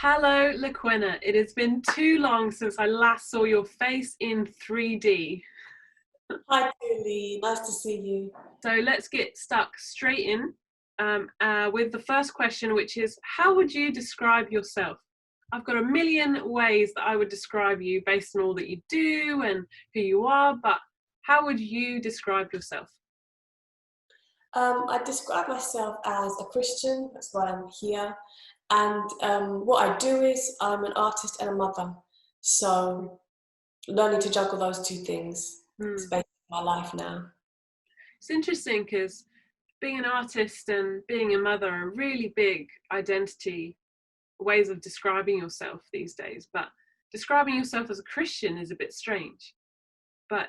Hello, Lakwena. It has been too long since I last saw your face in 3D. Hi, Julie. Nice to see you. So let's get stuck straight in with the first question, which is, how would you describe yourself? I've got a million ways that I would describe you based on all that you do and who you are, but how would you describe yourself? I describe myself as a Christian. That's why I'm here. And what I do is I'm an artist and a mother. So learning to juggle those two things is Hmm. basically my life now. It's interesting because being an artist and being a mother are really big identity ways of describing yourself these days, but describing yourself as a Christian is a bit strange. But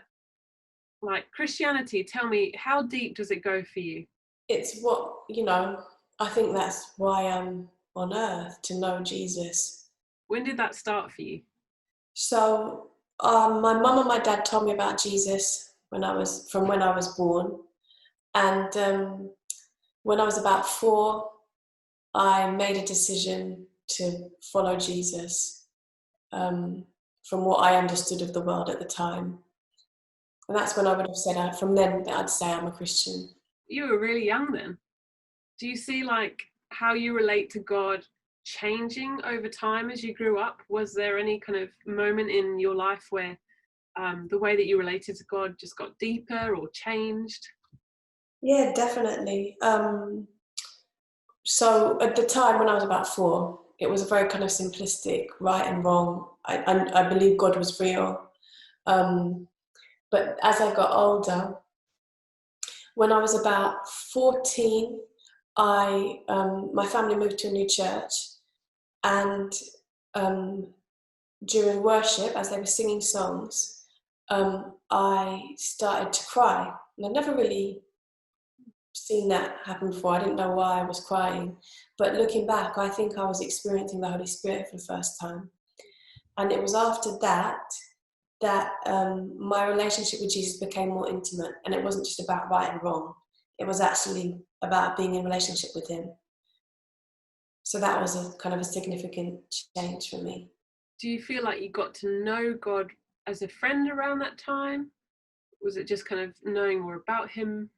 like Christianity, tell me, how deep does it go for you? It's what, I think that's why I'm on earth, to know Jesus. When did that start for you? So my mum and my dad told me about Jesus when I was born. And when I was about 4, I made a decision to follow Jesus, um, from what I understood of the world at the time. And that's when I would have said, from then, I'd say I'm a Christian. You were really young then. Do you see like how you relate to God changing over time as you grew up? Was there any kind of moment in your life where the way that you related to God just got deeper or changed? Yeah, definitely. So at the time when I was about 4, it was a very kind of simplistic right and wrong. I believe God was real. Um, but as I got older, when I was about 14, my family moved to a new church, and um, during worship, as they were singing songs, I started to cry. And I'd never really seen that happen before. I didn't know why I was crying, but looking back, I think I was experiencing the Holy Spirit for the first time. And it was after that my relationship with Jesus became more intimate, and it wasn't just about right and wrong. It was actually about being in relationship with Him. So that was a kind of a significant change for me. Do you feel like you got to know God as a friend around that time? Was it just kind of knowing more about him?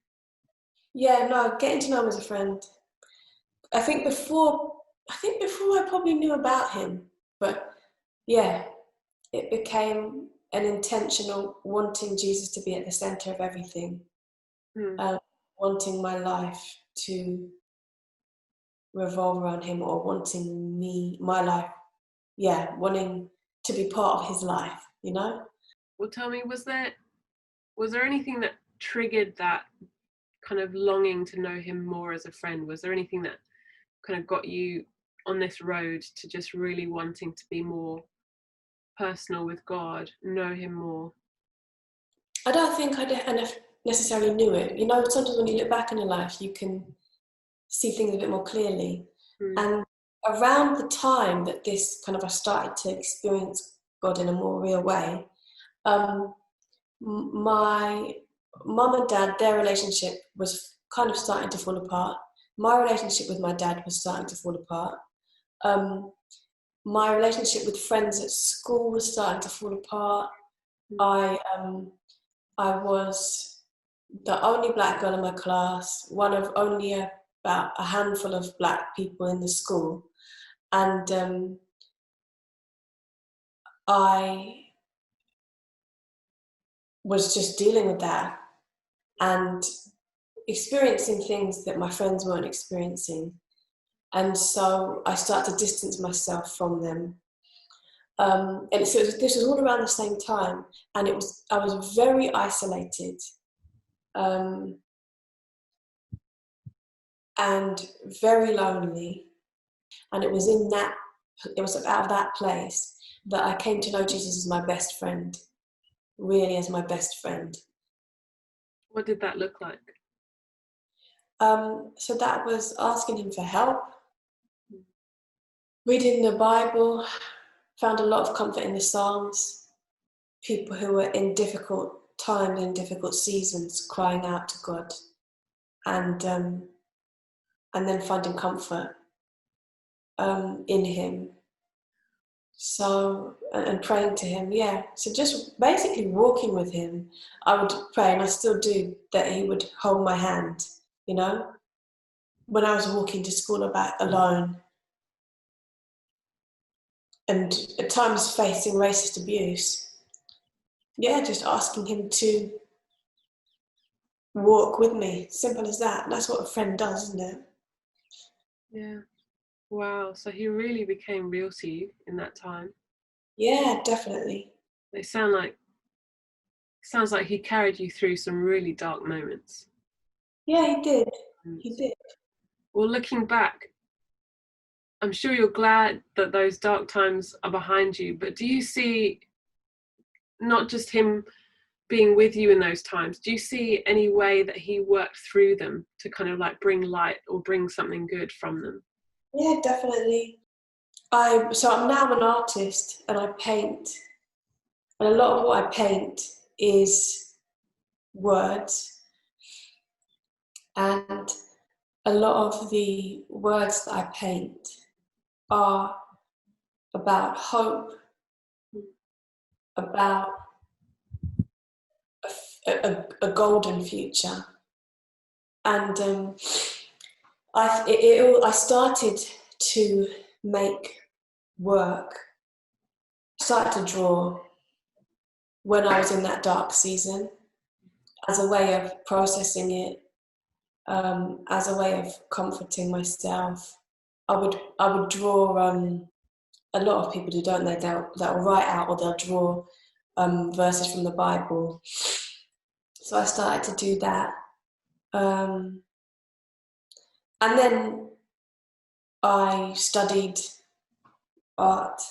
Yeah, no, getting to know him as a friend. I think before, I probably knew about him, but yeah, it became an intentional wanting Jesus to be at the center of everything, Hmm. uh, wanting my life to revolve around him, or wanting my life, yeah, wanting to be part of his life. Well, tell me, was there anything that triggered that kind of longing to know him more as a friend? Was there anything that kind of got you on this road to just really wanting to be more personal with God, know him more? I don't think necessarily knew it. Sometimes when you look back in your life, you can see things a bit more clearly. Hmm. And around the time that I started to experience God in a more real way, um, my mum and dad, their relationship was kind of starting to fall apart. My relationship with my dad was starting to fall apart. Um, my relationship with friends at school was starting to fall apart. Hmm. I was the only black girl in my class, one of only about a handful of black people in the school. And I was just dealing with that and experiencing things that my friends weren't experiencing. And so I started to distance myself from them. And so this was all around the same time. And I was very isolated. Um, and very lonely. And it was out of that place that I came to know Jesus as my best friend, really as my best friend. What did that look like? So that was asking him for help, reading the Bible, found a lot of comfort in the Psalms, people who were in difficult times and difficult seasons crying out to God, and then finding comfort in him. So, and praying to him, yeah. So just basically walking with him, I would pray, and I still do, that he would hold my hand, you know, when I was walking to school about alone, and at times facing racist abuse. Yeah, just asking him to walk with me. Simple as that. That's what a friend does, isn't it? Yeah. Wow. So he really became real to you in that time. Yeah, definitely. They sounds like he carried you through some really dark moments. Yeah, he did. He did. Well, looking back, I'm sure you're glad that those dark times are behind you, but do you see not just him being with you in those times, do you see any way that he worked through them to kind of like bring light or bring something good from them? Yeah, definitely. I'm now an artist and I paint, and a lot of what I paint is words, and a lot of the words that I paint are about hope, about a golden future. And I started to make work, started to draw when I was in that dark season, as a way of processing it, as a way of comforting myself. I would draw. A lot of people do, don't they? They'll write out, or they'll draw verses from the Bible. So I started to do that, um, and then I studied art,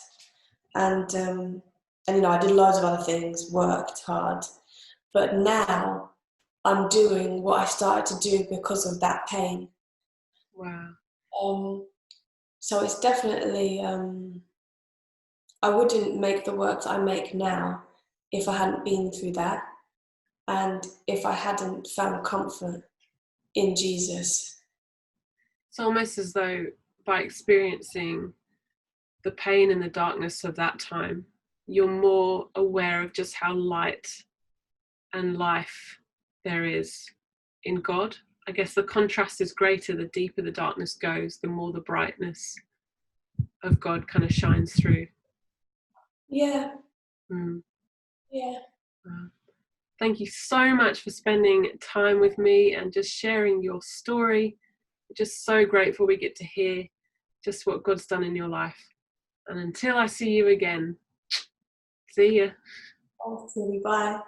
and I did loads of other things, worked hard, but now I'm doing what I started to do because of that pain. Wow. Um, so it's definitely, I wouldn't make the work that I make now if I hadn't been through that, and if I hadn't found comfort in Jesus. It's almost as though by experiencing the pain and the darkness of that time, you're more aware of just how light and life there is in God. I guess the contrast is greater the deeper the darkness goes, the more the brightness of God kind of shines through. Yeah, Mm. yeah. Thank you so much for spending time with me and just sharing your story. Just so grateful we get to hear just what God's done in your life. And until I see you again, see ya. Thanks, Tilly. Bye.